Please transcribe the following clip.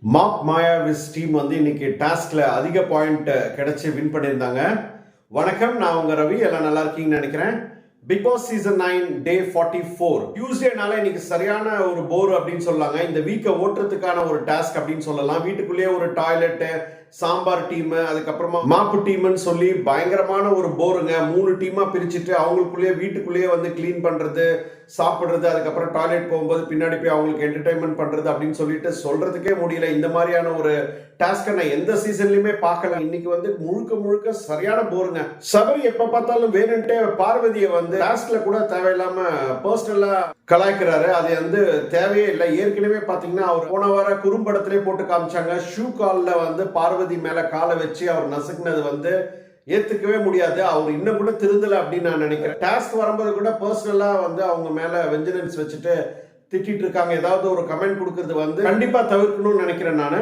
Mark மாயாவிஸ் team வந்து இன்னைக்கு டாஸ்க்ல அதிக பாயிண்ட் கிடைச்சி வின் பண்ணியிருந்தாங்க. வணக்கம், நான் உங்க ரவி. எல்லாம் நல்லா இருக்கீங்கன்னு நினைக்கிறேன். பிக் பாஸ் சீசன் 9 டே 44 டியூஸ்டேனால இன்னைக்கு சரியான ஒரு போர் அப்படின்னு சொல்லலாங்க. இந்த வீக்கை ஓட்டுறதுக்கான ஒரு டாஸ்க் அப்படின்னு சொல்லலாம். வீட்டுக்குள்ளேயே ஒரு டாய்லெட்டு, சாம்பார் டீம், அதுக்கப்புறமா மாப்பு டீம்னு சொல்லி பயங்கரமான ஒரு போருங்க. 3 டீமா பிரிச்சுட்டு அவங்களுக்குள்ளேயே வீட்டுக்குள்ளேயே வந்து கிளீன் பண்றது, சாப்பிடுறது, அதுக்கப்புறம் டாய்லெட் போகும்போது பின்னாடி போய் அவங்களுக்கு என்டர்டைன்மெண்ட் பண்றது அப்படின்னு சொல்லிட்டு சொல்றதுக்கே முடியல. இந்த மாதிரியான ஒரு டாஸ்கை நான் எந்த சீசன்லயுமே பார்க்கல. இன்னைக்கு வந்து முழுக்க முழுக்க சரியான போருங்க. சபரி எப்ப பார்த்தாலும் வேணுன்ட்டே பார்வதியை வந்து டாஸ்க்ல கூட தேவையில்லாம பர்சனலா கலாய்க்கிறாரு. அது வந்து தேவையே இல்லை. ஏற்கனவே பாத்தீங்கன்னா அவர் போன வார குறும்படத்திலே போட்டு காமிச்சாங்க. ஷூ கால்ல வந்து பார்வதி மேல காலை வச்சு அவர் நசுக்குனது வந்து ஏத்துக்கவே முடியாது. அவர் இன்னும் கூட திருந்தல அப்படின்னு நான் நினைக்கிறேன். டாஸ்க் வரும்போது கூட பர்சனலா வந்து அவங்க மேல வெஞ்சலன்ஸ் வச்சுட்டு திட்டிட்டு இருக்காங்க. ஏதாவது ஒரு கமெண்ட் கொடுக்கறது வந்து கண்டிப்பா தவிர்க்கணும்னு நினைக்கிறேன் நானு.